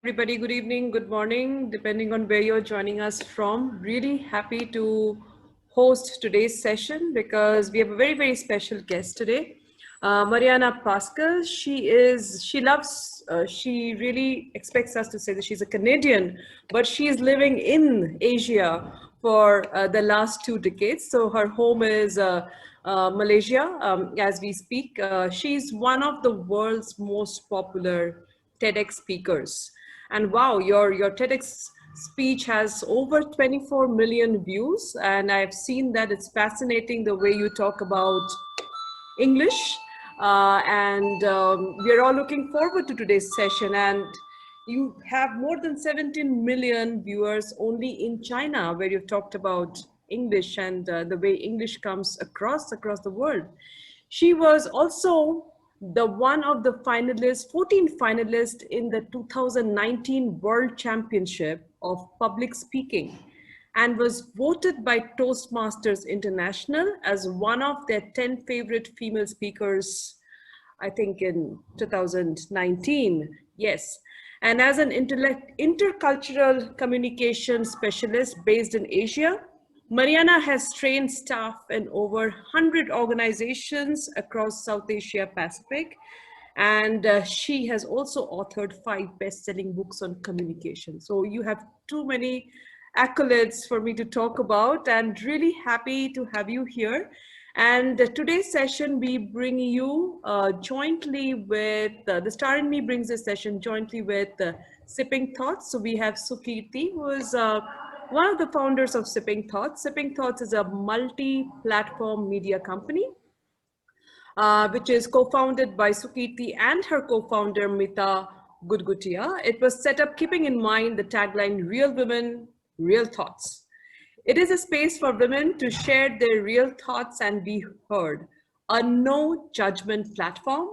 Everybody, good evening, good morning, depending on where you're joining us from. Really happy to host today's session because we have a very, very special guest today. Marianna Pascal, she really expects us to say that she's a Canadian, but she is living in Asia for the last 2 decades. So her home is Malaysia as we speak. She's one of the world's most popular TEDx speakers. And wow, your TEDx speech has over 24 million views. And I've seen that it's fascinating the way you talk about English. And we're all looking forward to today's session. And you have more than 17 million viewers only in China, where you've talked about English and the way English comes across the world. She was also the one of the finalists, 14 finalists in the 2019 World Championship of Public Speaking, and was voted by Toastmasters International as one of their 10 favorite female speakers, I think in 2019, yes. And as an intercultural communication specialist based in Asia, Marianna has trained staff in over 100 organizations across South Asia Pacific, and she has also authored 5 best-selling books on communication. So you have too many accolades for me to talk about, and really happy to have you here. And today's session, we bring you jointly with, The Star in Me brings this session jointly with Sipping Thoughts. So we have Sukirti, who is one of the founders of Sipping Thoughts. Sipping Thoughts is a multi-platform media company, which is co-founded by Sukirti and her co-founder Mita Gudgutia. It was set up keeping in mind the tagline, Real Women, Real Thoughts. It is a space for women to share their real thoughts and be heard, a no judgment platform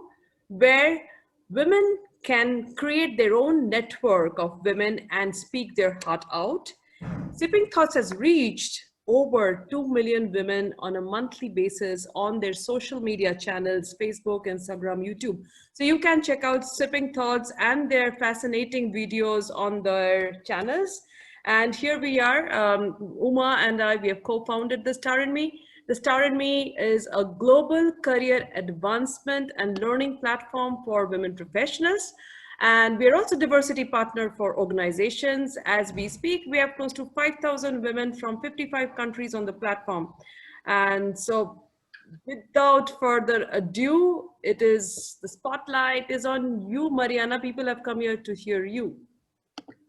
where women can create their own network of women and speak their heart out. Sipping Thoughts has reached over 2 million women on a monthly basis on their social media channels, Facebook, Instagram, YouTube. So you can check out Sipping Thoughts and their fascinating videos on their channels. And here we are, Uma and I, we have co-founded The Star in Me. The Star in Me is a global career advancement and learning platform for women professionals. And we're also diversity partner for organizations. As we speak, we have close to 5,000 women from 55 countries on the platform. And so without further ado, the spotlight is on you, Marianna. People have come here to hear you.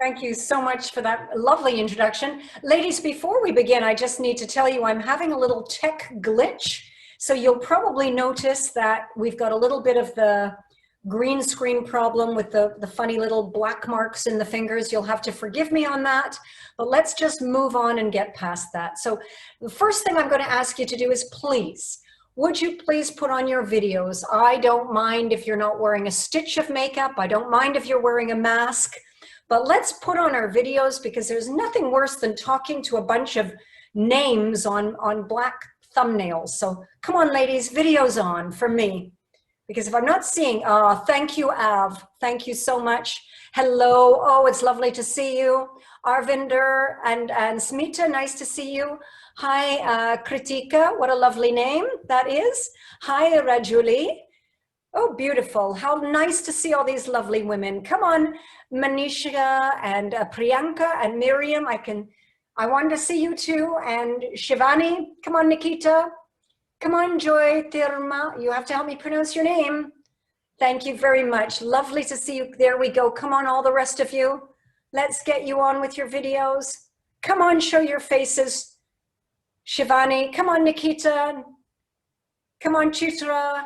Thank you so much for that lovely introduction. Ladies, before we begin, I just need to tell you I'm having a little tech glitch. So you'll probably notice that we've got a little bit of the green screen problem with the funny little black marks in the fingers. You'll have to forgive me on that, but let's just move on and get past that. So the first thing I'm going to ask you to do is please, would you please put on your videos? I don't mind if you're not wearing a stitch of makeup. I don't mind if you're wearing a mask. But let's put on our videos, because there's nothing worse than talking to a bunch of names on black thumbnails. So come on, ladies, videos on for me. Because if I'm not seeing, thank you, Av. Thank you so much. Hello. Oh, it's lovely to see you. Arvinder and Smita, nice to see you. Hi, Kritika. What a lovely name that is. Hi, Rajuli. Oh, beautiful. How nice to see all these lovely women. Come on, Manisha and Priyanka and Miriam. I want to see you too. And Shivani. Come on, Nikita. Come on, Joy Thirma. You have to help me pronounce your name. Thank you very much. Lovely to see you. There we go. Come on, all the rest of you. Let's get you on with your videos. Come on, show your faces. Shivani. Come on, Nikita. Come on, Chitra.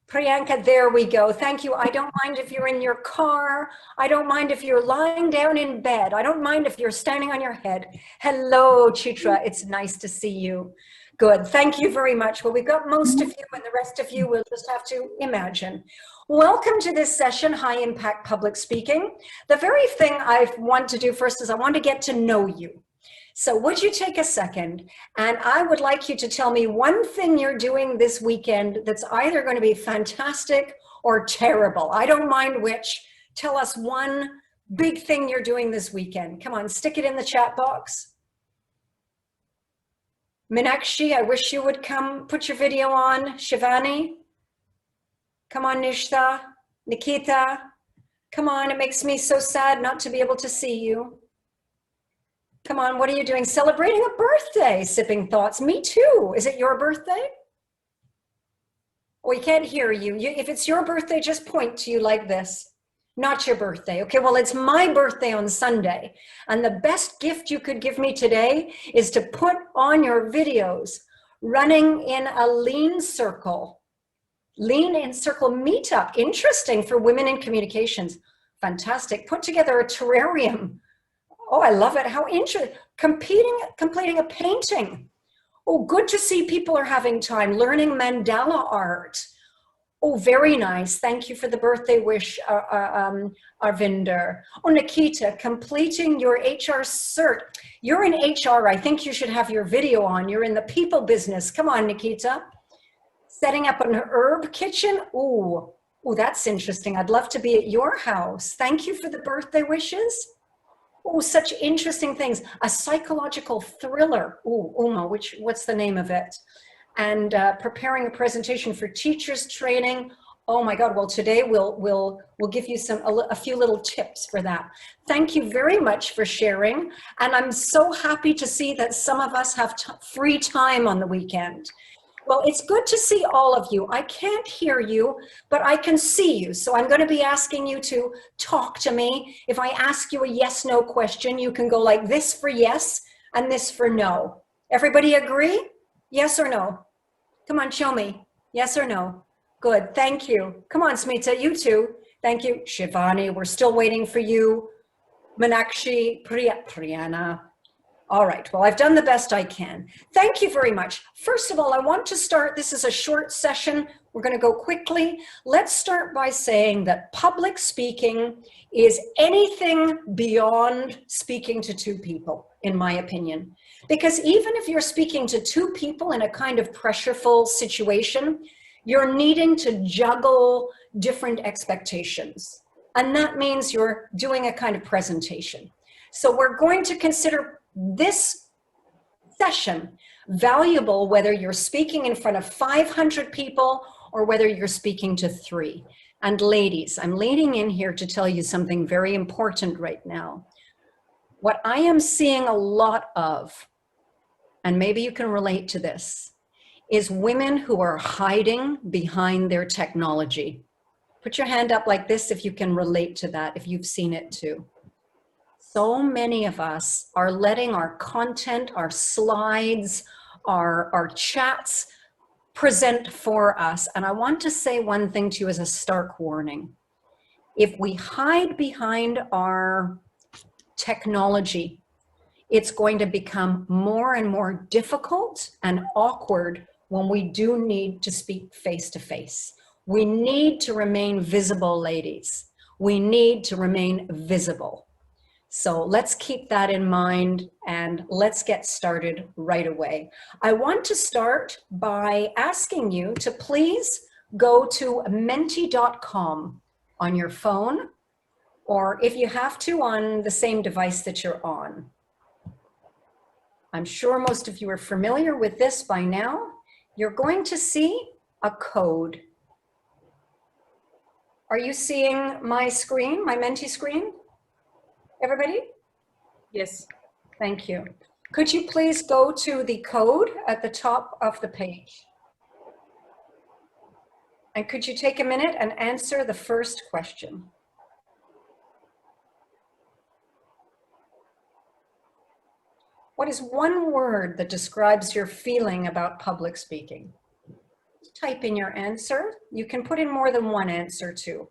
Priyanka, there we go. Thank you. I don't mind if you're in your car. I don't mind if you're lying down in bed. I don't mind if you're standing on your head. Hello, Chitra. It's nice to see you. Good. Thank you very much. Well, we've got most of you, and the rest of you will just have to imagine. Welcome to this session, High Impact Public Speaking. The very thing I want to do first is I want to get to know you. So would you take a second, and I would like you to tell me one thing you're doing this weekend that's either going to be fantastic or terrible. I don't mind which. Tell us one big thing you're doing this weekend? Come on, stick it in the chat box. Meenakshi, I wish you would come put your video on. Shivani, come on, Nishta, Nikita, come on, it makes me so sad not to be able to see you. Come on, what are you doing? Celebrating a birthday, Sipping Thoughts. Me too. Is it your birthday? We can't hear you. If it's your birthday, just point to you like this. Not your birthday. Okay, well, it's my birthday on Sunday. And the best gift you could give me today is to put on your videos running in a lean circle. Lean in circle meetup. Interesting for women in communications. Fantastic. Put together a terrarium. Oh, I love it. How interesting. Completing a painting. Oh, good to see people are having time learning mandala art. Oh, very nice. Thank you for the birthday wish, Arvinder. Oh, Nikita, completing your HR cert. You're in HR. I think you should have your video on. You're in the people business. Come on, Nikita. Setting up an herb kitchen. Oh, that's interesting. I'd love to be at your house. Thank you for the birthday wishes. Oh, such interesting things. A psychological thriller. Oh, Uma, what's the name of it? And preparing a presentation for teachers training. Oh my God, well today we'll give you a few little tips for that. Thank you very much for sharing. And I'm so happy to see that some of us have free time on the weekend. Well, it's good to see all of you. I can't hear you, but I can see you. So I'm going to be asking you to talk to me. If I ask you a yes/no question, you can go like this for yes and this for no. Everybody agree? Yes or no? Come on, show me. Yes or no? Good, thank you. Come on, Smita, you too. Thank you. Shivani, we're still waiting for you. Meenakshi, Priyana. All right, well, I've done the best I can. Thank you very much. First of all, I want to start, this is a short session. We're going to go quickly. Let's start by saying that public speaking is anything beyond speaking to two people, in my opinion. Because even if you're speaking to two people in a kind of pressureful situation, you're needing to juggle different expectations. And that means you're doing a kind of presentation. So we're going to consider this session valuable whether you're speaking in front of 500 people or whether you're speaking to 3. And ladies, I'm leaning in here to tell you something very important right now. What I am seeing a lot of, and maybe you can relate to this, is women who are hiding behind their technology. Put your hand up like this if you can relate to that, if you've seen it too. So many of us are letting our content, our slides, our chats present for us. And I want to say one thing to you as a stark warning. If we hide behind our technology, it's going to become more and more difficult and awkward when we do need to speak face to face. We need to remain visible, ladies. We need to remain visible. So let's keep that in mind and let's get started right away. I want to start by asking you to please go to menti.com on your phone, or if you have to, on the same device that you're on. I'm sure most of you are familiar with this by now. You're going to see a code. Are you seeing my screen, my Menti screen? Everybody? Yes. Thank you. Could you please go to the code at the top of the page? And could you take a minute and answer the first question? What is one word that describes your feeling about public speaking? Type in your answer. You can put in more than one answer too.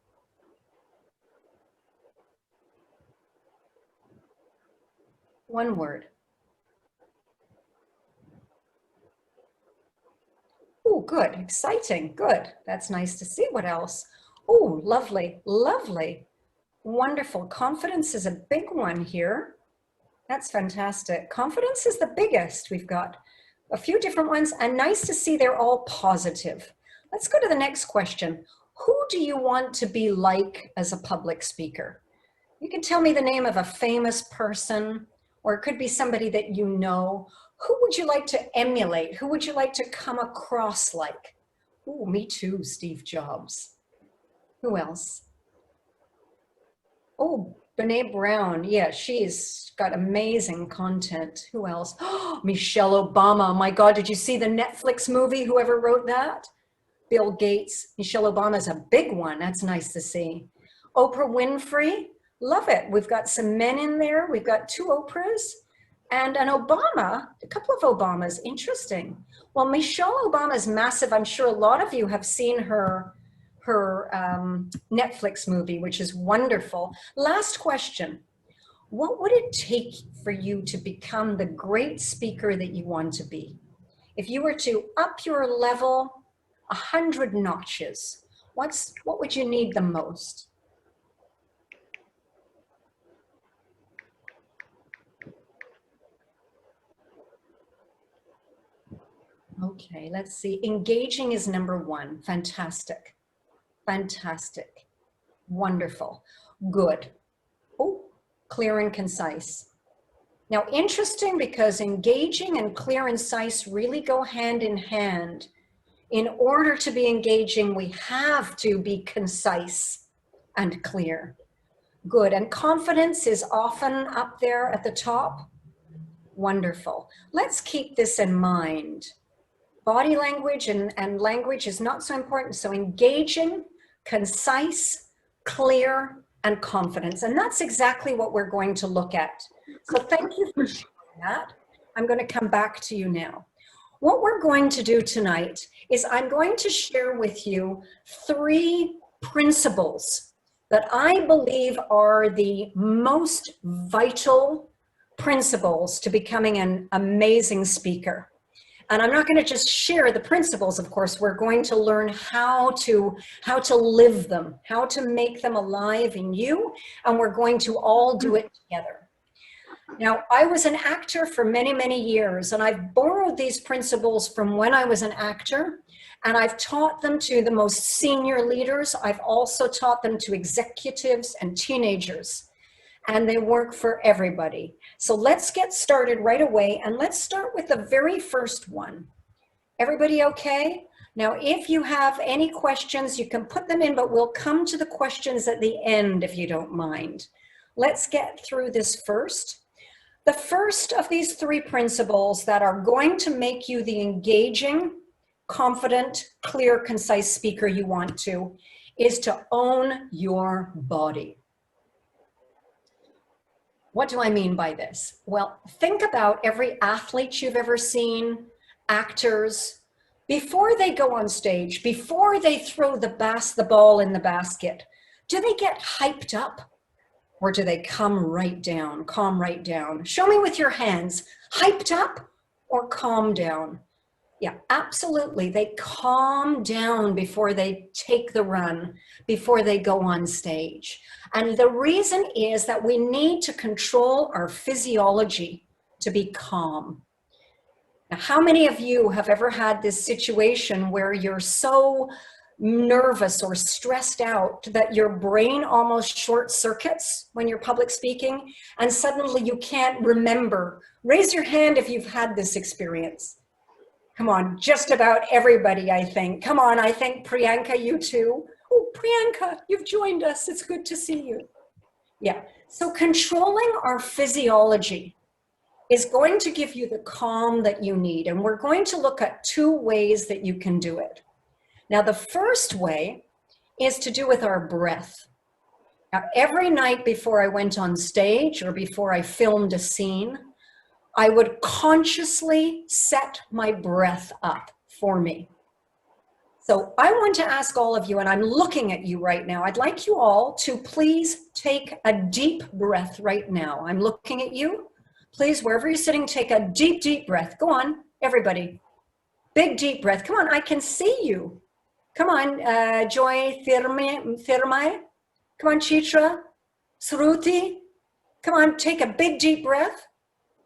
One word. Oh, good, exciting, good. That's nice to see. What else? Oh, lovely, lovely, wonderful. Confidence is a big one here. That's fantastic. Confidence is the biggest. We've got a few different ones, and nice to see they're all positive. Let's go to the next question. Who do you want to be like as a public speaker? You can tell me the name of a famous person, or it could be somebody that you know. Who would you like to emulate? Who would you like to come across like? Oh, me too, Steve Jobs. Who else? Oh, Brene Brown. Yeah, she's got amazing content. Who else? Oh, Michelle Obama. My God, did you see the Netflix movie? Whoever wrote that? Bill Gates. Michelle Obama's a big one. That's nice to see. Oprah Winfrey. Love it. We've got some men in there. We've got 2 Oprahs and an Obama, a couple of Obamas. Interesting. Well, Michelle Obama's massive. I'm sure a lot of you have seen her Netflix movie, which is wonderful. Last question. What would it take for you to become the great speaker that you want to be? If you were to up your level 100 notches, what would you need the most? Okay, let's see. Engaging is number 1. Fantastic. Fantastic. Wonderful. Good. Oh, clear and concise. Now, interesting, because engaging and clear and concise really go hand in hand. In order to be engaging, we have to be concise and clear. Good. And confidence is often up there at the top. Wonderful. Let's keep this in mind. Body language and language is not so important. So engaging, concise, clear, and confidence. And that's exactly what we're going to look at. So thank you for sharing that. I'm going to come back to you now. What we're going to do tonight is I'm going to share with you 3 principles that I believe are the most vital principles to becoming an amazing speaker. And I'm not going to just share the principles, of course. We're going to learn how to live them, how to make them alive in you, and we're going to all do it together. Now, I was an actor for many, many years, and I've borrowed these principles from when I was an actor, and I've taught them to the most senior leaders. I've also taught them to executives and teenagers, and they work for everybody. So let's get started right away, and let's start with the very first one. Everybody okay? Now, if you have any questions, you can put them in, but we'll come to the questions at the end if you don't mind. Let's get through this first. The first of these 3 principles that are going to make you the engaging, confident, clear, concise speaker you want to is to own your body. What do I mean by this? Well, think about every athlete you've ever seen, actors, before they go on stage, before they throw the ball in the basket, do they get hyped up? Or do they calm right down? Show me with your hands, hyped up or calm down? Yeah, absolutely. They calm down before they take the run, before they go on stage. And the reason is that we need to control our physiology to be calm. Now, how many of you have ever had this situation where you're so nervous or stressed out that your brain almost short circuits when you're public speaking and suddenly you can't remember? Raise your hand if you've had this experience. Come on, just about everybody, I think. Come on, I think Priyanka, you too. Oh, Priyanka, you've joined us. It's good to see you. Yeah, so controlling our physiology is going to give you the calm that you need. And we're going to look at 2 ways that you can do it. Now, the first way is to do with our breath. Now, every night before I went on stage or before I filmed a scene, I would consciously set my breath up for me. So I want to ask all of you, and I'm looking at you right now, I'd like you all to please take a deep breath right now. I'm looking at you. Please, wherever you're sitting, take a deep, deep breath. Go on, everybody. Big, deep breath. Come on, I can see you. Come on, Joy Thirmai. Come on, Chitra. Sruti. Come on, take a big, deep breath.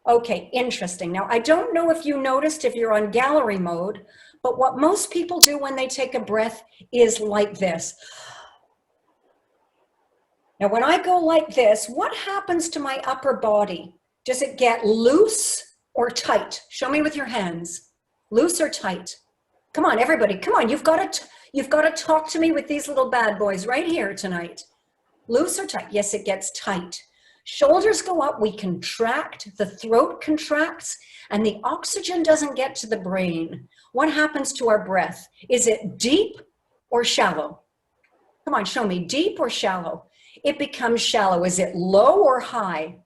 Okay, interesting. Now, I don't know if you noticed if you're on gallery mode, but what most people do when they take a breath is like this. Now, when I go like this, what happens to my upper body? Does it get loose or tight? Show me with your hands. Loose or tight? Come on, everybody. Come on. You've got to talk to me with these little bad boys right here tonight. Loose or tight? Yes, it gets tight. Shoulders go up. We contract. The throat contracts, and the oxygen doesn't get to the brain. What happens to our breath? Is it deep or shallow? Come on, show me. Deep or shallow? It becomes shallow. Is it low or high?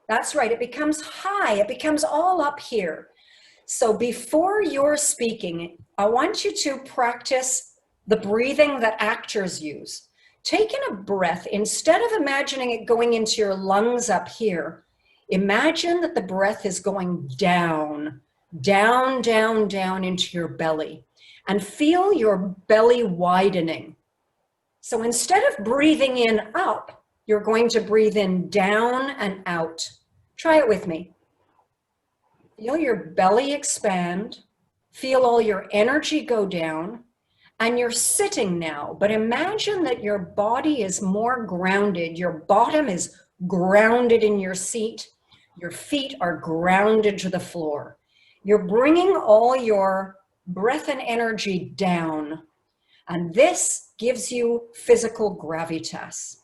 That's right. It becomes high. It becomes all up here. So before you're speaking, I want you to practice the breathing that actors use. Take in a breath. Instead of imagining it going into your lungs up here, imagine that the breath is going down, down, down, down into your belly, and feel your belly widening. So instead of breathing in up, you're going to breathe in down and out. Try it with me. Feel your belly expand, feel all your energy go down, and you're sitting now, but imagine that your body is more grounded. Your bottom is grounded in your seat. Your feet are grounded to the floor. You're bringing all your breath and energy down, and this gives you physical gravitas.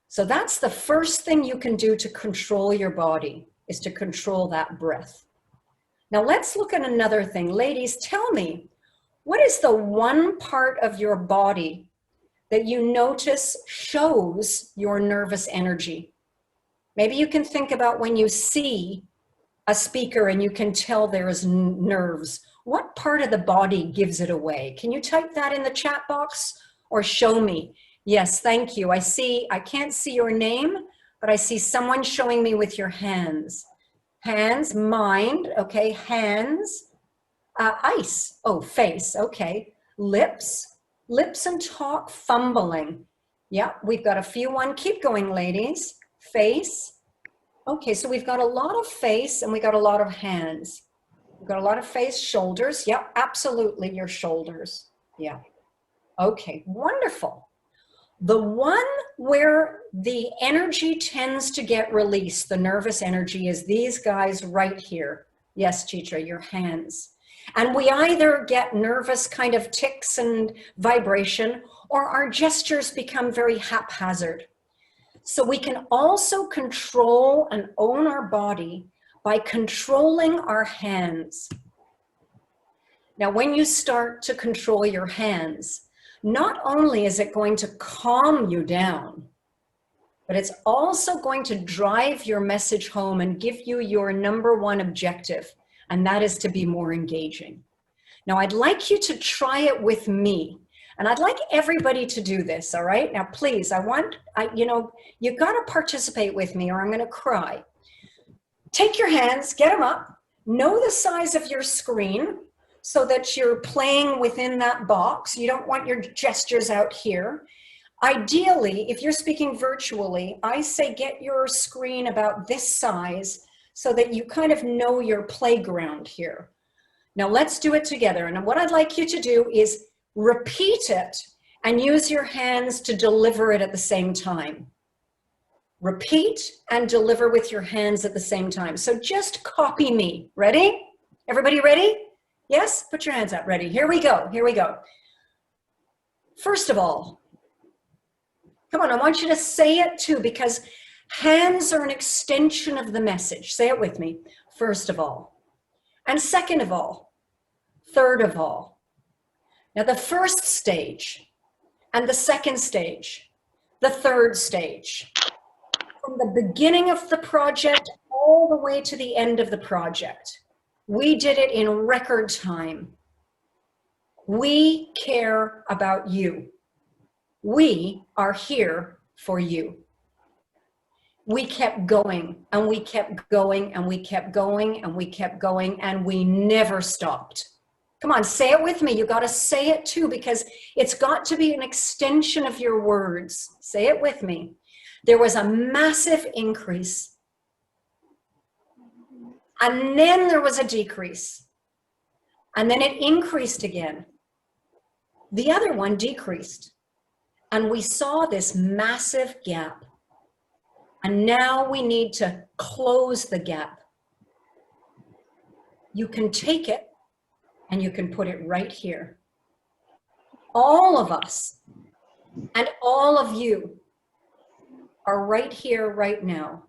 So that's the first thing you can do to control your body, is to control that breath. Now let's look at another thing. Ladies, tell me, what is the one part of your body that you notice shows your nervous energy? Maybe you can think about when you see a speaker and you can tell there's nerves. What part of the body gives it away? Can you type that in the chat box or show me? Yes, thank you. I can't see your name, but I see someone showing me with your hands. Hands, mind, okay, hands, ice, oh, face, okay, lips and talk, fumbling. Yeah, we've got a few one, keep going, ladies. Face, okay, so we've got a lot of face and we got a lot of hands. We've got a lot of face, shoulders, yep, absolutely, your shoulders, yeah. Okay, wonderful. The one where the energy tends to get released, the nervous energy, is these guys right here. Yes, Chitra, your hands. And we either get nervous kind of ticks and vibration, or our gestures become very haphazard. So we can also control and own our body by controlling our hands. Now, when you start to control your hands, not only is it going to calm you down, but it's also going to drive your message home and give you your number one objective, and that is to be more engaging. Now, I'd like you to try it with me, and I'd like everybody to do this, all right? Now, please, you've got to participate with me or I'm going to cry. Take your hands, get them up, know the size of your screen, so that you're playing within that box. You don't want your gestures out here. Ideally, if you're speaking virtually, I say get your screen about this size so that you kind of know your playground here. Now let's do it together. And what I'd like you to do is repeat it and use your hands to deliver it at the same time. Repeat and deliver with your hands at the same time. So just copy me. Ready? Everybody ready? Yes, put your hands up, ready. Here we go, here we go. First of all, come on, I want you to say it too, because hands are an extension of the message. Say it with me. First of all, and second of all, third of all. Now the first stage and the second stage, the third stage, from the beginning of the project all the way to the end of the project. We did it in record time. We care about you. We are here for you. We kept going and we kept going and we kept going and we kept going and we never stopped. Come on, say it with me. You got to say it too, because it's got to be an extension of your words. Say it with me. There was a massive increase. And then there was a decrease. And then it increased again. The other one decreased. and we saw this massive gap. And now we need to close the gap. You can take it and you can put it right here. All of us and all of you are right here, right now.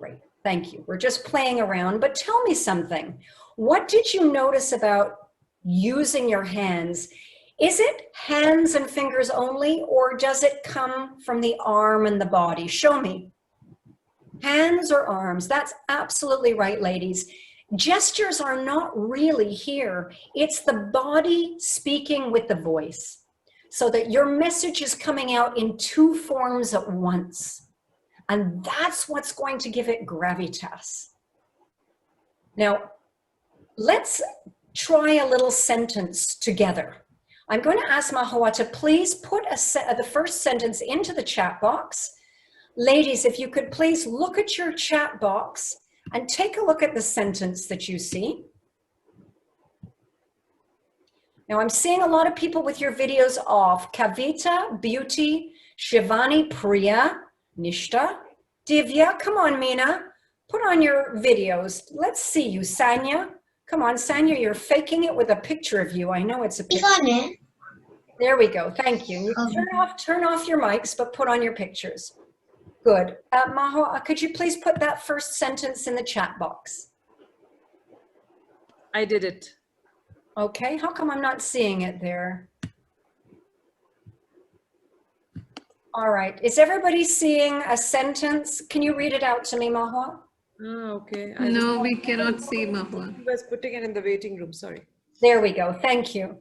Right, thank you. We're just playing around, but tell me something. What did you notice about using your hands? Is it hands and fingers only, or does it come from the arm and the body? Show me. Hands or arms? That's absolutely right, ladies. Gestures are not really here. It's the body speaking with the voice, so that your message is coming out in two forms at once. And that's what's going to give it gravitas. Now, let's try a little sentence together. I'm going to ask Mahua to please put the first sentence into the chat box. Ladies, if you could please look at your chat box and take a look at the sentence that you see. Now, I'm seeing a lot of people with your videos off. Kavita, Beauty, Shivani, Priya, Nishta, Divya, come on, Meena, put on your videos. Let's see you, Sanya. Come on, Sanya, you're faking it with a picture of you. I know it's a picture. There we go, thank you. You can turn off your mics, but put on your pictures. Good. Maho, could you please put that first sentence in the chat box? I did it. Okay, how come I'm not seeing it there? All right, is everybody seeing a sentence? Can you read it out to me, Mahua? Oh, okay. No, we cannot see Mahua. I was putting it in the waiting room, sorry. There we go, thank you.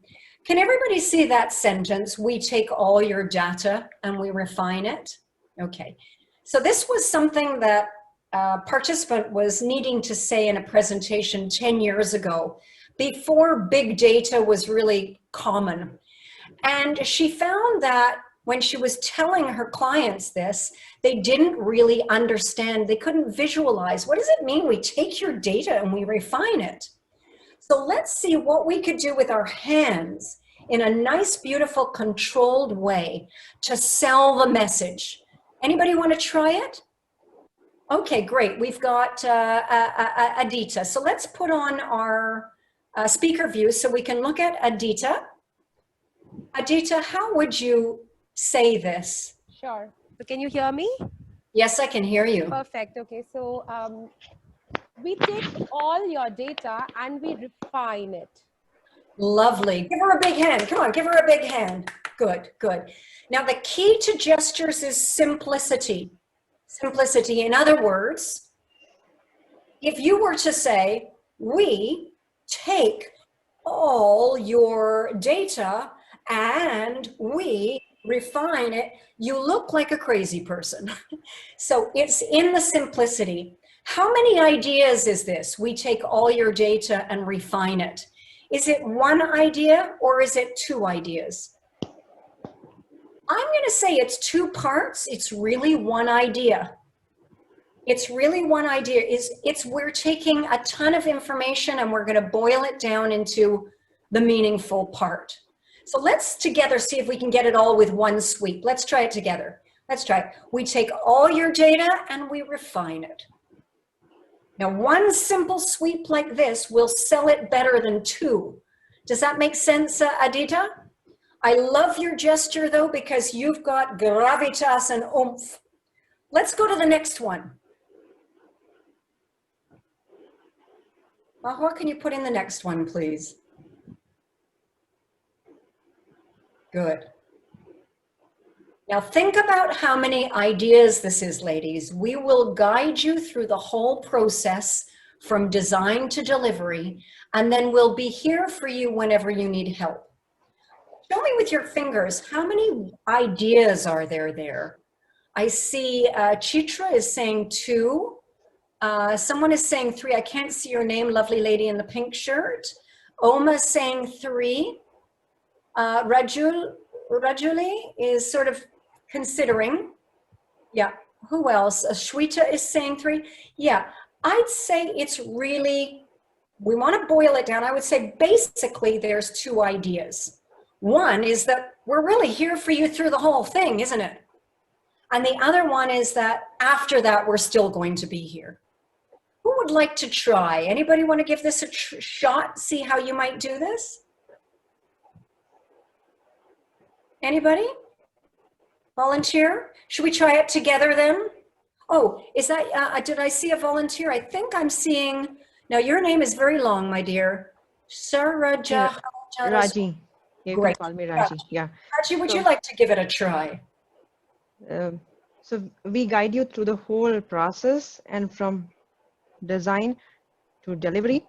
Can everybody see that sentence? We take all your data and we refine it. Okay, so this was something that a participant was needing to say in a presentation 10 years ago, before big data was really common. And she found that when she was telling her clients this, they didn't really understand. They couldn't visualize. What does it mean? We take your data and we refine it. So let's see what we could do with our hands in a nice, beautiful, controlled way to sell the message. Anybody want to try it? Okay, great. We've got Adita. So let's put on our speaker view so we can look at Adita. Adita, how would you say this? Sure. So can you hear me? Yes, I can hear you. Perfect. Okay. So we take all your data and we refine it. Lovely. Give her a big hand. Come on, give her a big hand. Good, good. Now the key to gestures is simplicity. Simplicity. In other words, if you were to say, we take all your data and we refine it, you look like a crazy person. So it's in the simplicity. How many ideas is this? We take all your data and refine it. Is it one idea or is it two ideas? I'm going to say it's two parts. It's really one idea. It's really one idea. It's we're taking a ton of information and we're going to boil it down into the meaningful part. So let's together see if we can get it all with one sweep. Let's try it together. Let's try it. We take all your data and we refine it. Now, one simple sweep like this will sell it better than two. Does that make sense, Adita? I love your gesture though, because you've got gravitas and oomph. Let's go to the next one. What can you put in the next one, please? Good. Now think about how many ideas this is, ladies. We will guide you through the whole process from design to delivery, and then we'll be here for you whenever you need help. Show me with your fingers, how many ideas are there? I see Chitra is saying 2. Someone is saying 3. I can't see your name, lovely lady in the pink shirt. Oma is saying 3. Rajuli is sort of considering. Yeah, who else? Shweta is saying 3. Yeah, I'd say it's really, we want to boil it down. I would say basically there's 2 ideas. One is that we're really here for you through the whole thing, isn't it? And the other one is that after that, we're still going to be here. Who would like to try? Anybody want to give this a shot? See how you might do this? Anybody? Volunteer? Should we try it together then? Oh, is that, did I see a volunteer? I think I'm seeing, now your name is very long, my dear. Saraja. Raji. You Great. can call me Raji. Yeah. Raji, would you So- like to give it a try? So we guide you through the whole process and from design to delivery,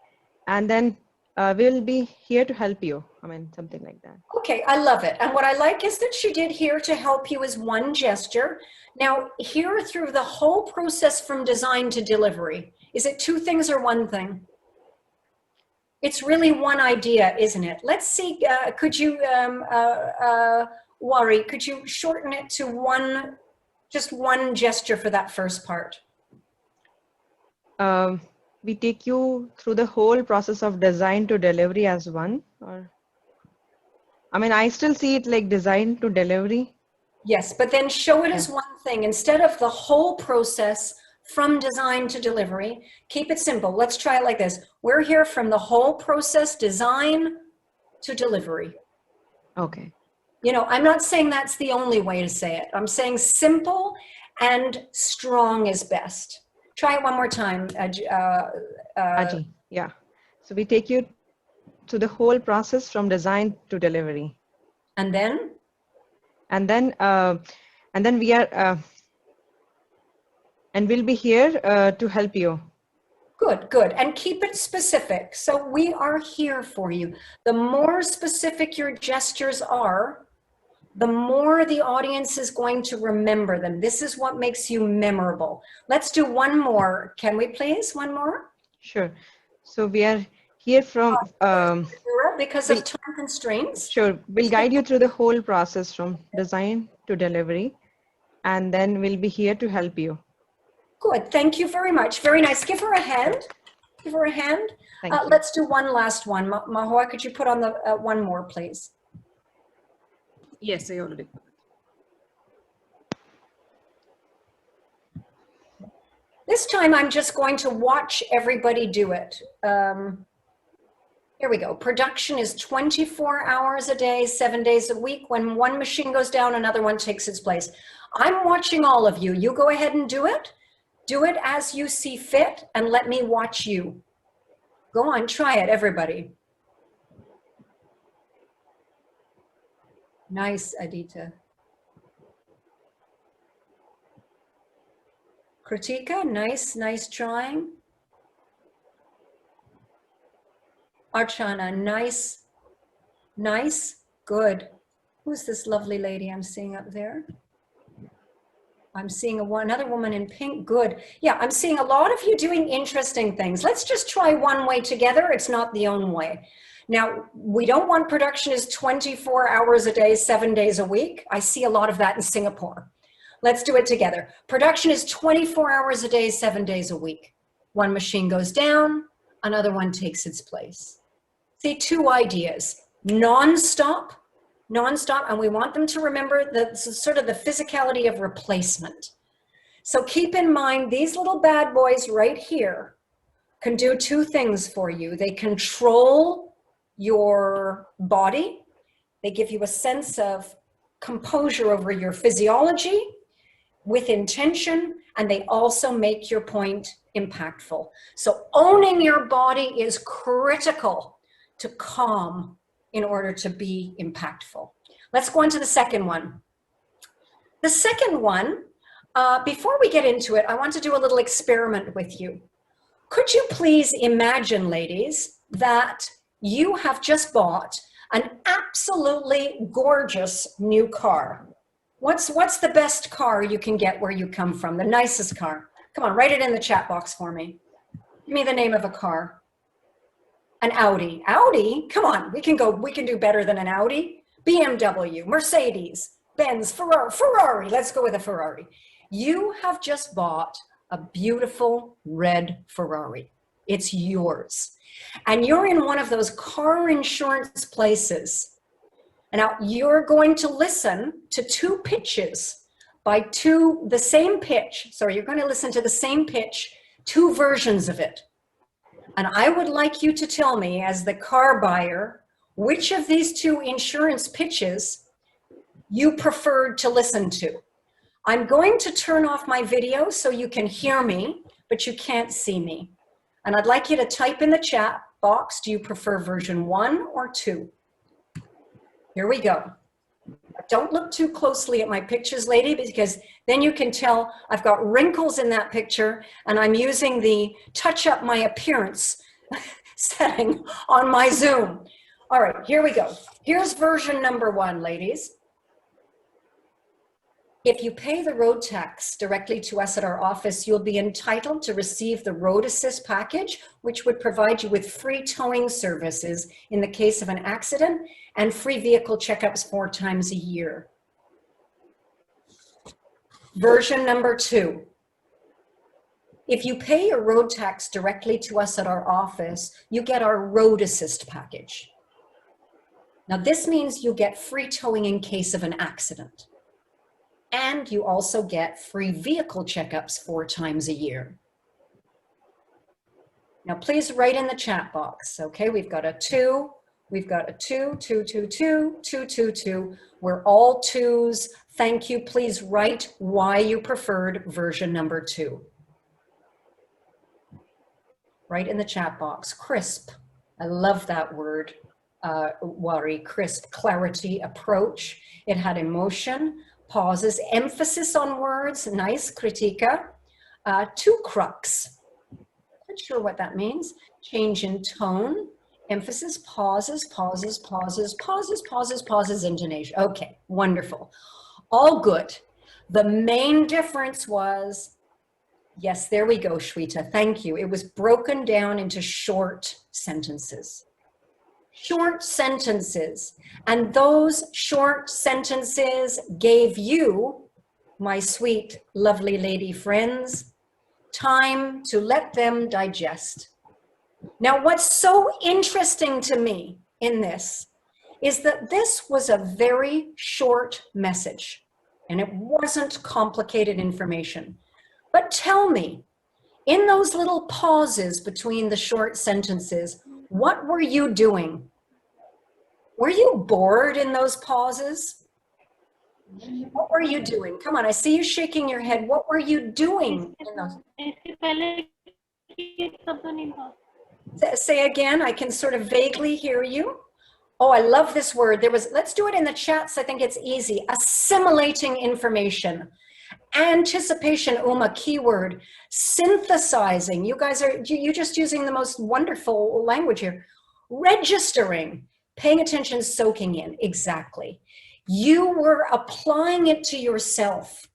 and then we'll be here to help you. I mean, something like that. Okay, I love it. And what I like is that she did here to help you is one gesture. Now, here through the whole process from design to delivery, is it two things or one thing? It's really one idea, isn't it? Let's see, could you, Wari, could you shorten it to one, just one gesture for that first part? We take you through the whole process of design to delivery as one, or I mean, I still see it like design to delivery. Yes, but then show it as one thing. Instead of the whole process from design to delivery, keep it simple. Let's try it like this. We're here from the whole process, design to delivery. Okay. You know, I'm not saying that's the only way to say it. I'm saying simple and strong is best. Try it one more time. Raji. Yeah. So we take you to the whole process from design to delivery. And then? And then we are, and we'll be here to help you. Good, good. And keep it specific. So we are here for you. The more specific your gestures are, the more the audience is going to remember them. This is what makes you memorable. Let's do one more. Can we please? One more? Sure. So we are here from, because of time constraints. sure, we'll guide you through the whole process from design to delivery, and then we'll be here to help you. Good, thank you very much. Very nice. Give her a hand. Give her a hand. Thank you. Let's do one last one. Mahua, could you put on the one more, please? Yes, I already. This time I'm just going to watch everybody do it. Here we go. Production is 24 hours a day, 7 days a week. When one machine goes down, another one takes its place. I'm watching all of you. You go ahead and do it. Do it as you see fit, and let me watch you. Go on, try it, everybody. Nice, Adita. Kritika, nice, nice trying. Archana, nice, nice, good. Who's this lovely lady I'm seeing up there? I'm seeing another woman in pink, good. Yeah, I'm seeing a lot of you doing interesting things. Let's just try one way together. It's not the only way. Now, we don't want production is 24 hours a day, 7 days a week. I see a lot of that in Singapore. Let's do it together. Production is 24 hours a day, 7 days a week. One machine goes down, another one takes its place. See, two ideas, non-stop, and we want them to remember the sort of the physicality of replacement. So keep in mind, these little bad boys right here can do two things for you. They control your body. They give you a sense of composure over your physiology with intention, and they also make your point impactful. So owning your body is critical to calm in order to be impactful. Let's go on to the second one. The second one, before we get into it, I want to do a little experiment with you. Could you please imagine, ladies, that you have just bought an absolutely gorgeous new car? What's the best car you can get where you come from? The nicest car? Come on, write it in the chat box for me. Give me the name of a car. An Audi. Audi? Come on, we can do better than an Audi. BMW, Mercedes, Benz, Ferrari. Let's go with a Ferrari. You have just bought a beautiful red Ferrari. It's yours. And you're in one of those car insurance places Now you're going to listen to two pitches by the same pitch. Sorry, you're going to listen to the same pitch, two versions of it. And I would like you to tell me, as the car buyer, which of these two insurance pitches you preferred to listen to. I'm going to turn off my video so you can hear me, but you can't see me. And I'd like you to type in the chat box, do you prefer version 1 or 2? Here we go. Don't look too closely at my pictures, lady, because then you can tell I've got wrinkles in that picture and I'm using the touch up my appearance setting on my Zoom. All right, here we go. Here's version number 1, ladies. If you pay the road tax directly to us at our office, you'll be entitled to receive the Road Assist package, which would provide you with free towing services in the case of an accident and free vehicle checkups 4 times a year. Version number 2. If you pay your road tax directly to us at our office, you get our Road Assist package. Now, this means you get free towing in case of an accident. And you also get free vehicle checkups 4 times a year. Now, please write in the chat box, okay? We've got a 2, we've got a 2, 2, 2, 2, 2, 2, 2. We're all 2s. Thank you. Please write why you preferred version number 2. Write in the chat box. Crisp. I love that word, Wari. Crisp, clarity, approach. It had emotion. Pauses, emphasis on words, nice, kritika. 2 crux, not sure what that means. Change in tone, emphasis, pauses, pauses, pauses, pauses, pauses, pauses, intonation. Okay, wonderful. All good. The main difference was, yes, there we go, Shweta, thank you. It was broken down into short sentences. Short sentences, and those short sentences gave you, my sweet, lovely lady friends, time to let them digest. Now, what's so interesting to me in this is that this was a very short message, and it wasn't complicated information. But tell me, in those little pauses between the short sentences, what were you doing? Were you bored in those pauses? What were you doing? Come on, I see you shaking your head. What were you doing in those? Say again, I can sort of vaguely hear you. Oh, I love this word. Let's do it in the chats. I think it's easy. Assimilating information. Anticipation, Uma, keyword. Synthesizing. You guys you're just using the most wonderful language here. Registering. Paying attention, soaking in, exactly. You were applying it to yourself.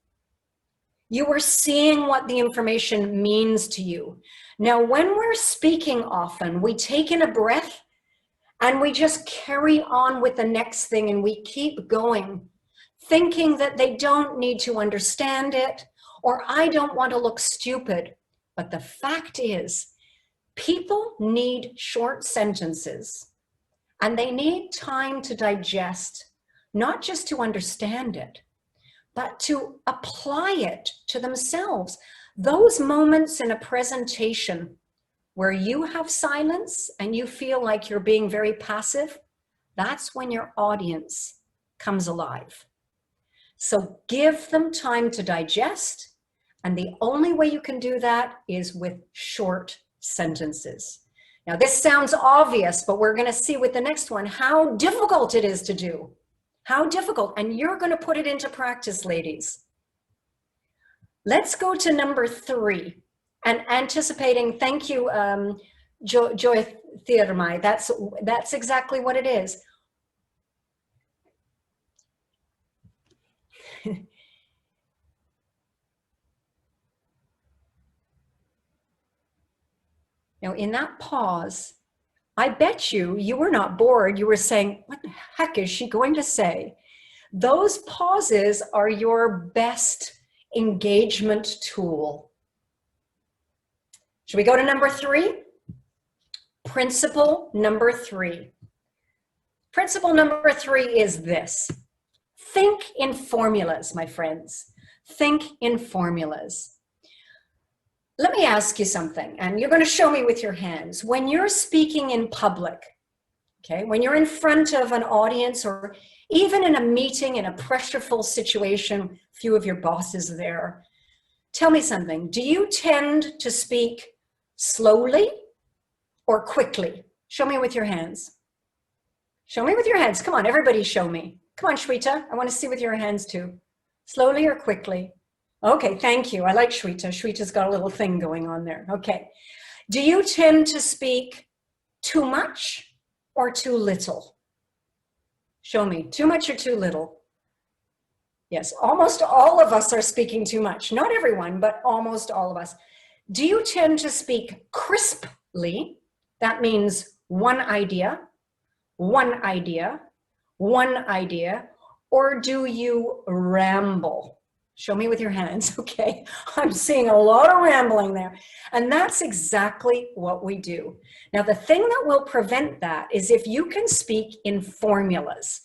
You were seeing what the information means to you. Now, when we're speaking often, we take in a breath and we just carry on with the next thing and we keep going, thinking that they don't need to understand it or I don't want to look stupid. But the fact is, people need short sentences. And they need time to digest, not just to understand it, but to apply it to themselves. Those moments in a presentation where you have silence and you feel like you're being very passive, that's when your audience comes alive. So give them time to digest, and the only way you can do that is with short sentences. Now, this sounds obvious, but we're going to see with the next one how difficult it is to do. How difficult. And you're going to put it into practice, ladies. Let's go to number 3. And anticipating, thank you, Joy Thirmai. That's exactly what it is. Now, in that pause, I bet you were not bored. You were saying, what the heck is she going to say? Those pauses are your best engagement tool. Should we go to number 3? Principle number 3. Principle number 3 is this. Think in formulas, my friends. Think in formulas. Let me ask you something, and you're going to show me with your hands. When you're speaking in public, okay, when you're in front of an audience or even in a meeting in a pressureful situation, few of your bosses there, tell me something. Do you tend to speak slowly or quickly? Show me with your hands. Show me with your hands. Come on, everybody show me. Come on, Shweta. I want to see with your hands too. Slowly or quickly? Okay, thank you. I like Shweta. Shweta's got a little thing going on there. Okay. Do you tend to speak too much or too little? Show me. Too much or too little? Yes, almost all of us are speaking too much. Not everyone, but almost all of us. Do you tend to speak crisply? That means one idea, one idea, one idea, or do you ramble? Show me with your hands, okay? I'm seeing a lot of rambling there. And that's exactly what we do. Now, the thing that will prevent that is if you can speak in formulas.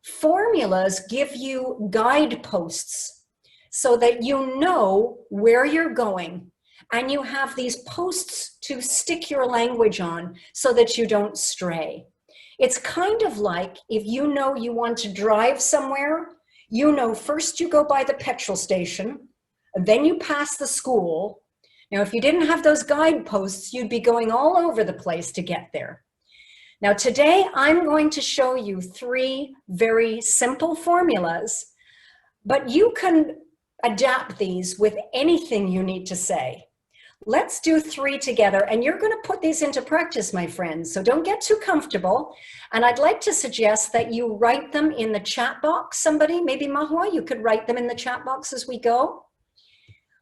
Formulas give you guideposts so that you know where you're going, and you have these posts to stick your language on so that you don't stray. It's kind of like if you know you want to drive somewhere, you know first you go by the petrol station, then you pass the school. Now, if you didn't have those guideposts, you'd be going all over the place to get there. Now, today I'm going to show you 3 very simple formulas, but you can adapt these with anything you need to say. Let's do 3 together, and you're going to put these into practice, my friends, so don't get too comfortable. And I'd like to suggest that you write them in the chat box. Somebody, maybe Mahua, you could write them in the chat box as we go.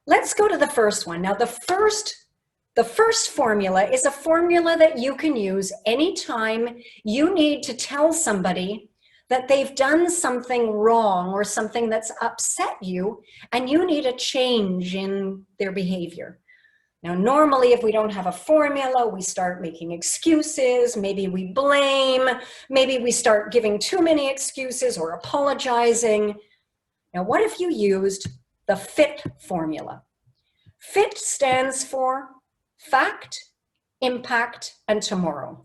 Let's go to the first one. Now, the first formula is a formula that you can use anytime you need to tell somebody that they've done something wrong or something that's upset you, and you need a change in their behavior. Now, normally, if we don't have a formula, we start making excuses, maybe we blame, maybe we start giving too many excuses or apologizing. Now, what if you used the FIT formula? FIT stands for fact, impact, and tomorrow.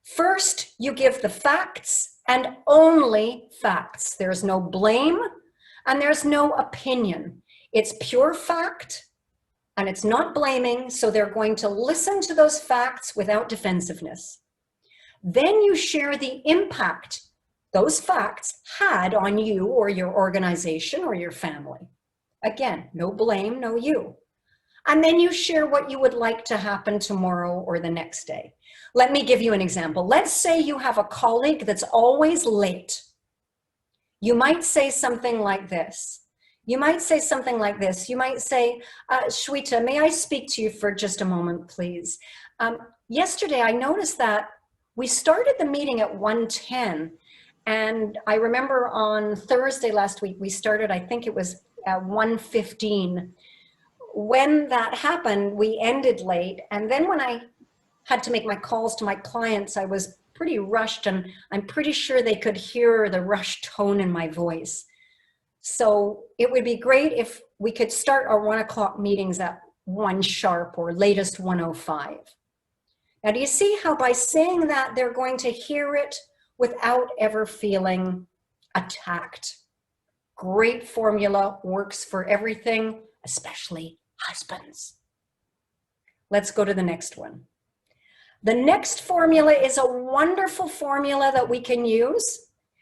First, you give the facts and only facts. There's no blame and there's no opinion. It's pure fact. And it's not blaming, so they're going to listen to those facts without defensiveness. Then you share the impact those facts had on you or your organization or your family. Again, no blame, no you. And then you share what you would like to happen tomorrow or the next day. Let me give you an example. Let's say you have a colleague that's always late. You might say something like this. You might say something like this. You might say, Shweta, may I speak to you for just a moment, please? Yesterday, I noticed that we started the meeting at 1:10. And I remember on Thursday last week, we started, I think it was at 1:15. When that happened, we ended late. And then when I had to make my calls to my clients, I was pretty rushed, and I'm pretty sure they could hear the rushed tone in my voice. So it would be great if we could start our 1 o'clock meetings at 1 sharp or latest 1:05. Now, do you see how by saying that, they're going to hear it without ever feeling attacked? Great formula, works for everything, especially husbands. Let's go to the next one. The next formula is a wonderful formula that we can use,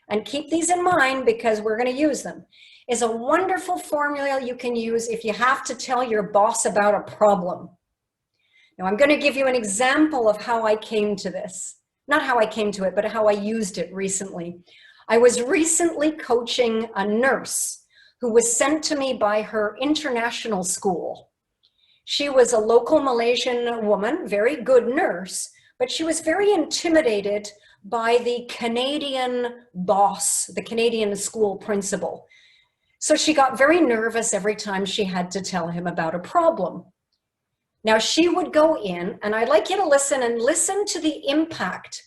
and keep these in mind because we're going to use them. Is a wonderful formula you can use if you have to tell your boss about a problem. Now, I'm going to give you an example of how I came to this. Not how I came to it, but how I used it recently. I was recently coaching a nurse who was sent to me by her international school. She was a local Malaysian woman, very good nurse, but she was very intimidated by the Canadian boss, the Canadian school principal. So she got very nervous every time she had to tell him about a problem. Now, she would go in, and I'd like you to listen to the impact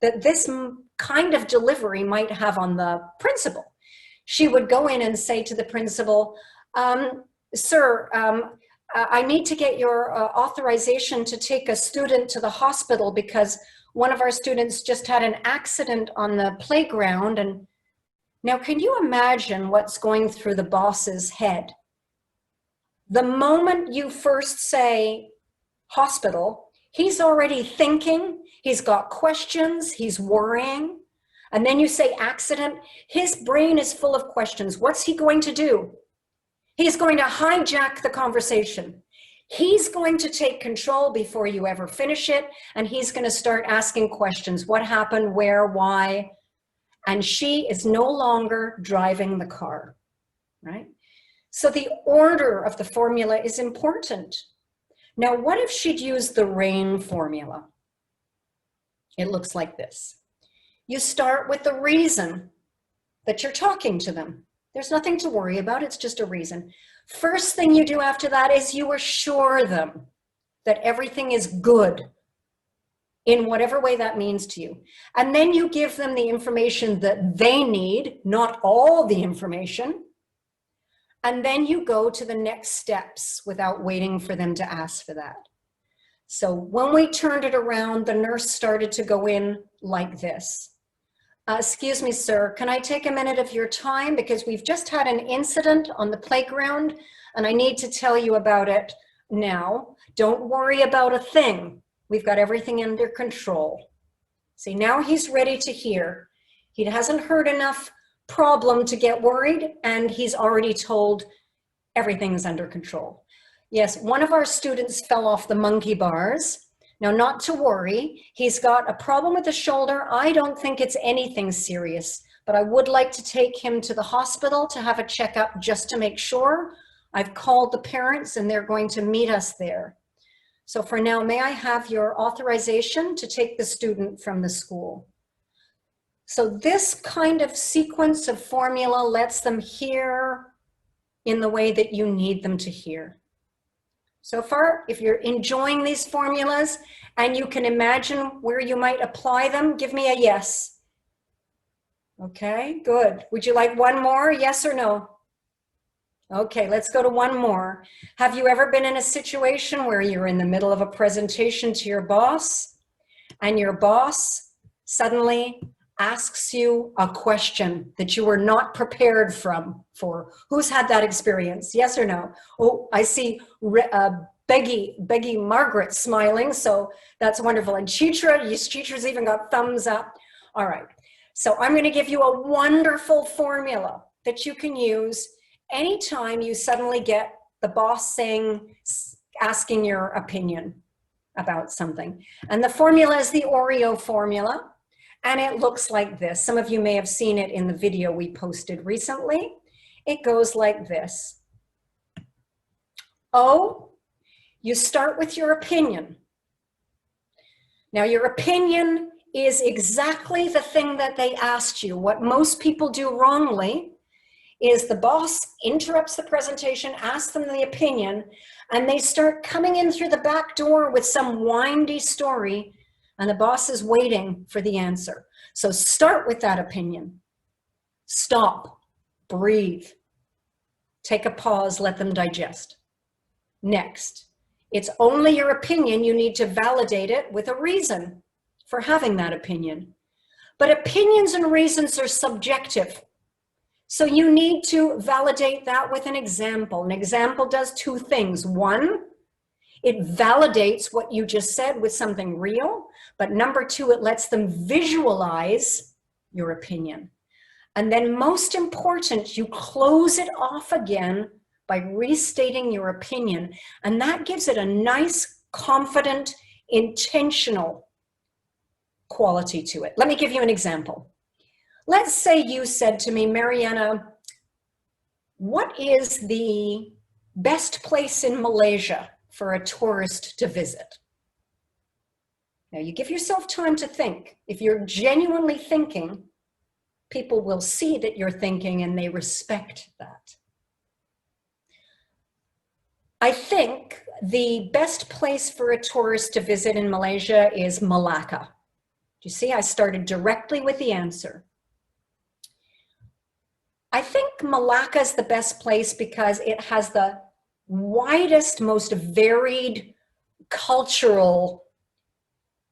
that this kind of delivery might have on the principal. She would go in and say to the principal, sir, I need to get your authorization to take a student to the hospital because one of our students just had an accident on the playground. And now, can you imagine what's going through the boss's head? The moment you first say hospital, he's already thinking, he's got questions, he's worrying. And then you say accident, his brain is full of questions. What's he going to do? He's going to hijack the conversation. He's going to take control before you ever finish it. And he's going to start asking questions. What happened? Where? Why? And she is no longer driving the car, right? So the order of the formula is important. Now, what if she'd used the RAIN formula? It looks like this. You start with the reason that you're talking to them. There's nothing to worry about, it's just a reason. First thing you do after that is you assure them that everything is good in whatever way that means to you. And then you give them the information that they need, not all the information. And then you go to the next steps without waiting for them to ask for that. So when we turned it around, the nurse started to go in like this. Excuse me, sir, can I take a minute of your time? Because we've just had an incident on the playground and I need to tell you about it now. Don't worry about a thing. We've got everything under control. See, now he's ready to hear. He hasn't heard enough problem to get worried, and he's already told everything's under control. Yes, one of our students fell off the monkey bars. Now, not to worry, he's got a problem with the shoulder. I don't think it's anything serious, but I would like to take him to the hospital to have a checkup just to make sure. I've called the parents and they're going to meet us there. So for now, may I have your authorization to take the student from the school? So this kind of sequence of formula lets them hear in the way that you need them to hear. So far, if you're enjoying these formulas and you can imagine where you might apply them, give me a yes. Okay, good. Would you like one more, yes or no? Okay, let's go to one more. Have you ever been in a situation where you're in the middle of a presentation to your boss and your boss suddenly asks you a question that you were not prepared for? Who's had that experience? Yes or no? Oh, I see Beggy Margaret smiling, so that's wonderful. And Chitra's even got thumbs up. All right, so I'm going to give you a wonderful formula that you can use anytime you suddenly get the boss asking your opinion about something. And the formula is the Oreo formula. And it looks like this. Some of you may have seen it in the video we posted recently. It goes like this. O, you start with your opinion. Now your opinion is exactly the thing that they asked you. What most people do wrongly is the boss interrupts the presentation, asks them the opinion, and they start coming in through the back door with some windy story, and the boss is waiting for the answer. So start with that opinion. Stop, breathe, take a pause, let them digest. Next, it's only your opinion. You need to validate it with a reason for having that opinion. But opinions and reasons are subjective. So you need to validate that with an example. An example does two things. One, it validates what you just said with something real. But number two, it lets them visualize your opinion. And then most important, you close it off again by restating your opinion. And that gives it a nice, confident, intentional quality to it. Let me give you an example. Let's say you said to me, Marianna, what is the best place in Malaysia for a tourist to visit? Now you give yourself time to think. If you're genuinely thinking, people will see that you're thinking and they respect that. I think the best place for a tourist to visit in Malaysia is Malacca. you see, I started directly with the answer. I think Malacca is the best place because it has the widest, most varied cultural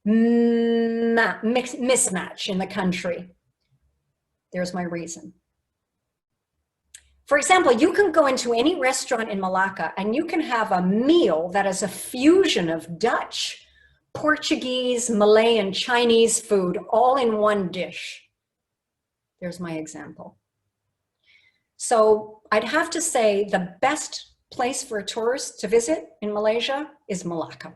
mismatch in the country. There's my reason. For example, you can go into any restaurant in Malacca and you can have a meal that is a fusion of Dutch, Portuguese, Malay, and Chinese food all in one dish. There's my example. So I'd have to say the best place for a tourist to visit in Malaysia is Malacca.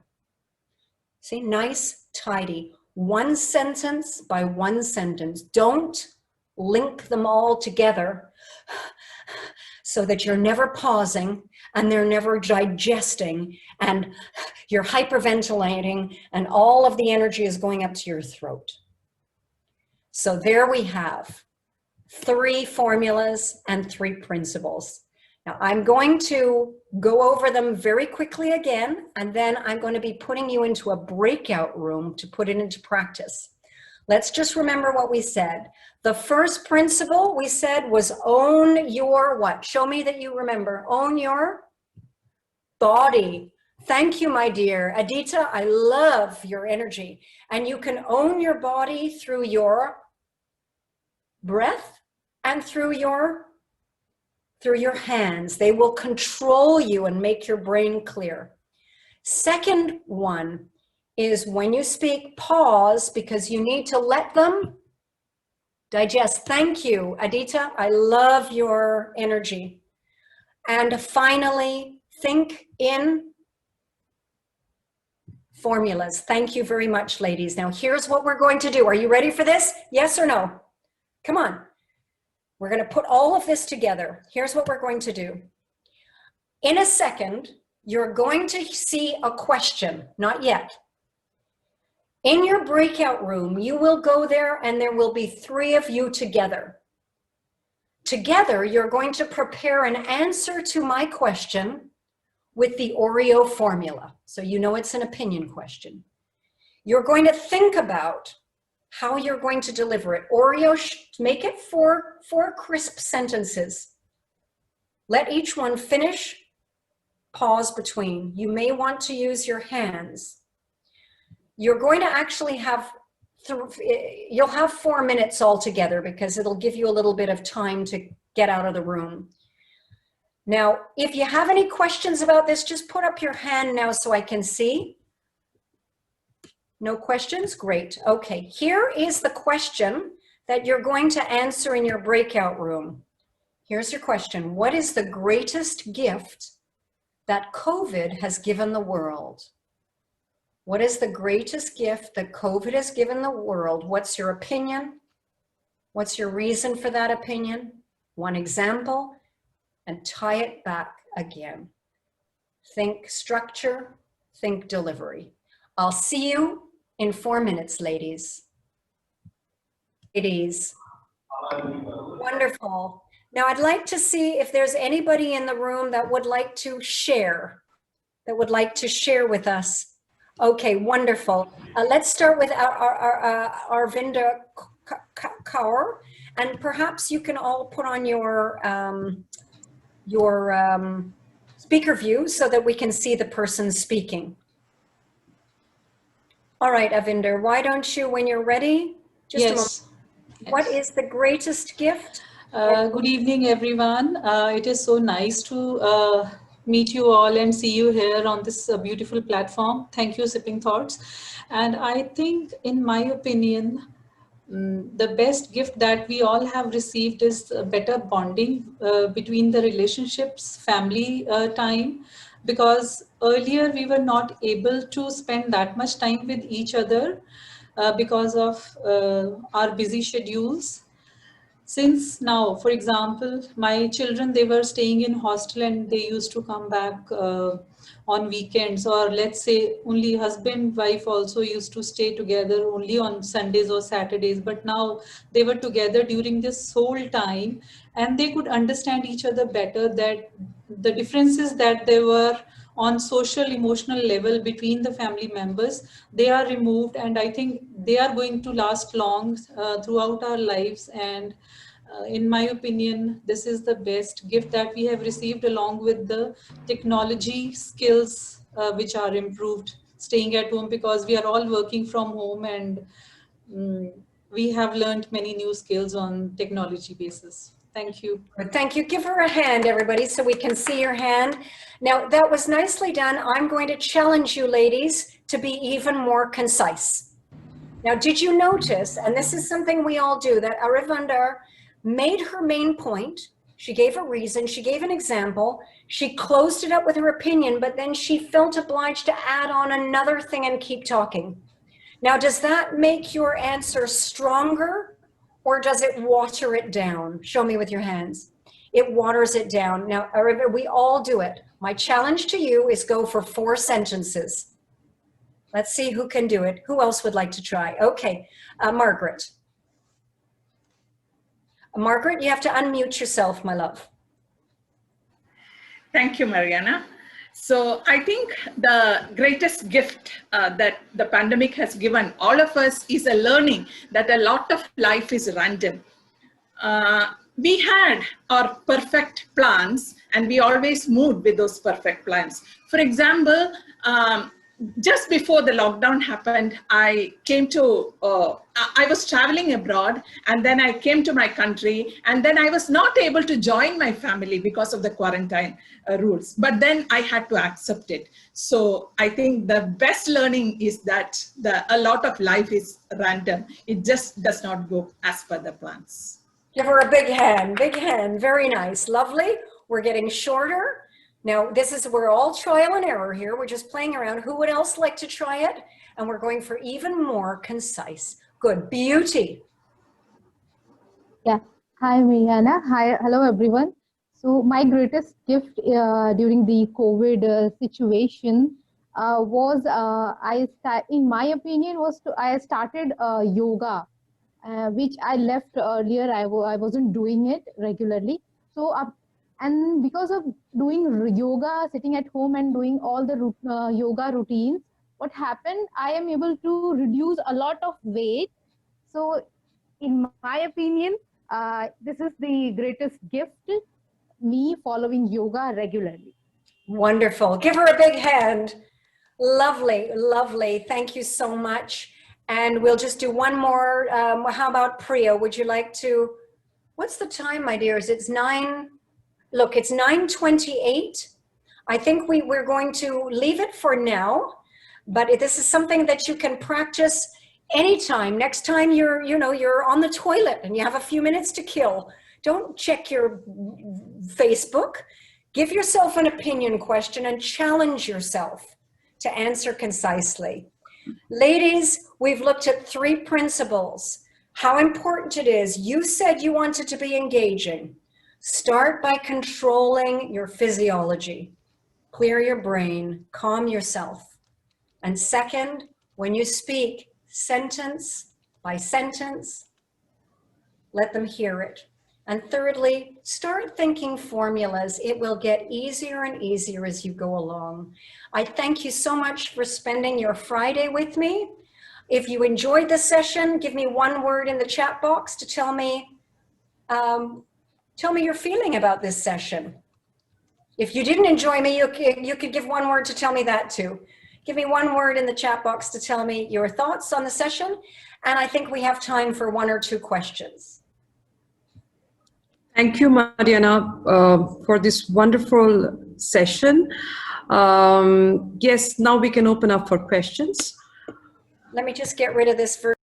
See, nice, tidy, one sentence by one sentence. Don't link them all together so that you're never pausing and they're never digesting and you're hyperventilating and all of the energy is going up to your throat. So there we have 3 formulas and 3 principles. Now I'm going to go over them very quickly again, and then I'm going to be putting you into a breakout room to put it into practice. Let's just remember what we said. The first principle we said was own your what? Show me that you remember. Own your body. Thank you, my dear. Adita, I love your energy. And you can own your body through your breath and through your hands. They will control you and make your brain clear. Second one is when you speak, pause, because you need to let them digest. Thank you, Adita. I love your energy. And finally, think in formulas. Thank you very much, ladies. Now, here's what we're going to do. Are you ready for this? Yes or no? Come on. We're going to put all of this together. Here's what we're going to do. In a second, you're going to see a question. Not yet. In your breakout room, you will go there and there will be 3 of you together. Together, you're going to prepare an answer to my question with the Oreo formula. So you know it's an opinion question. You're going to think about how you're going to deliver it. Oreo, make it 4 crisp sentences. Let each one finish, pause between. You may want to use your hands. You're going to actually have, you'll have 4 minutes altogether because it'll give you a little bit of time to get out of the room. Now, if you have any questions about this, just put up your hand now so I can see. No questions? Great. Okay, here is the question that you're going to answer in your breakout room. Here's your question. What is the greatest gift that COVID has given the world? What is the greatest gift that COVID has given the world? What's your opinion? What's your reason for that opinion? One example, and tie it back again. Think structure, think delivery. I'll see you in 4 minutes, ladies. Ladies, wonderful. Now I'd like to see if there's anybody in the room that would like to share, with us. Okay, wonderful. Let's start with Arvinda Kaur, and perhaps you can all put on your speaker view so that we can see the person speaking. All right, Avinder, why don't you, when you're ready, just a moment. What is the greatest gift? Good evening, everyone. It is so nice to meet you all and see you here on this beautiful platform. Thank you, Sipping Thoughts. And I think, in my opinion, the best gift that we all have received is better bonding between the relationships, family time, because earlier we were not able to spend that much time with each other because of our busy schedules. Since now, for example, my children, they were staying in hostel and they used to come back on weekends, or let's say only husband, wife also used to stay together only on Sundays or Saturdays. But now they were together during this whole time and they could understand each other better, that the differences that there were on social, emotional level between the family members, they are removed. And I think they are going to last long throughout our lives. And in my opinion, this is the best gift that we have received, along with the technology skills which are improved staying at home, because we are all working from home, and we have learned many new skills on technology basis. Thank you. Thank you. Give her a hand, everybody, so we can see your hand. Now, that was nicely done. I'm going to challenge you, ladies, to be even more concise. Now, did you notice, and this is something we all do, that Arivandar made her main point. She gave a reason, she gave an example, she closed it up with her opinion, but then she felt obliged to add on another thing and keep talking. Now, does that make your answer stronger, or does it water it down? Show me with your hands. It waters it down. Now, we all do it. My challenge to you is go for 4 sentences. Let's see who can do it. Who else would like to try? Okay, Margaret. Margaret, you have to unmute yourself, my love. Thank you, Marianna. So I think the greatest gift that the pandemic has given all of us is a learning that a lot of life is random. We had our perfect plans, and we always moved with those perfect plans. For example, just before the lockdown happened, I was traveling abroad, and then I came to my country, and then I was not able to join my family because of the quarantine rules. But then I had to accept it. So I think the best learning is that a lot of life is random. It just does not go as per the plans. Give her a big hand, big hand. Very nice, lovely. We're getting shorter. Now, we're all trial and error here. We're just playing around. Who would else like to try it? And we're going for even more concise. Good, Beauty. Yeah, hi Marianna. Hi, hello everyone. So my greatest gift during the COVID situation was, in my opinion, I started yoga, which I left earlier. I wasn't doing it regularly. So and because of doing yoga, sitting at home and doing all the yoga routines, what happened, I am able to reduce a lot of weight. So in my opinion, this is the greatest gift, me following yoga regularly. Wonderful. Give her a big hand. Lovely, lovely. Thank you so much. And we'll just do one more. How about Priya? Would you like to, what's the time, my dears? It's 9. Look, it's 9:28. I think we're going to leave it for now, but this is something that you can practice anytime. Next time you're on the toilet and you have a few minutes to kill, don't check your Facebook. Give yourself an opinion question and challenge yourself to answer concisely. Ladies, we've looked at 3 principles. How important it is. You said you wanted to be engaging. Start by controlling your physiology. Clear your brain, calm yourself. And second, when you speak, sentence by sentence, let them hear it. And thirdly, start thinking formulas. It will get easier and easier as you go along. I thank you so much for spending your Friday with me. If you enjoyed the session, give me one word in the chat box to tell me your feeling about this session. If you didn't enjoy me, you could give one word to tell me that too. Give me one word in the chat box to tell me your thoughts on the session. And I think we have time for 1 or 2 questions. Thank you, Marianna, for this wonderful session. Yes, now we can open up for questions. Let me just get rid of this version.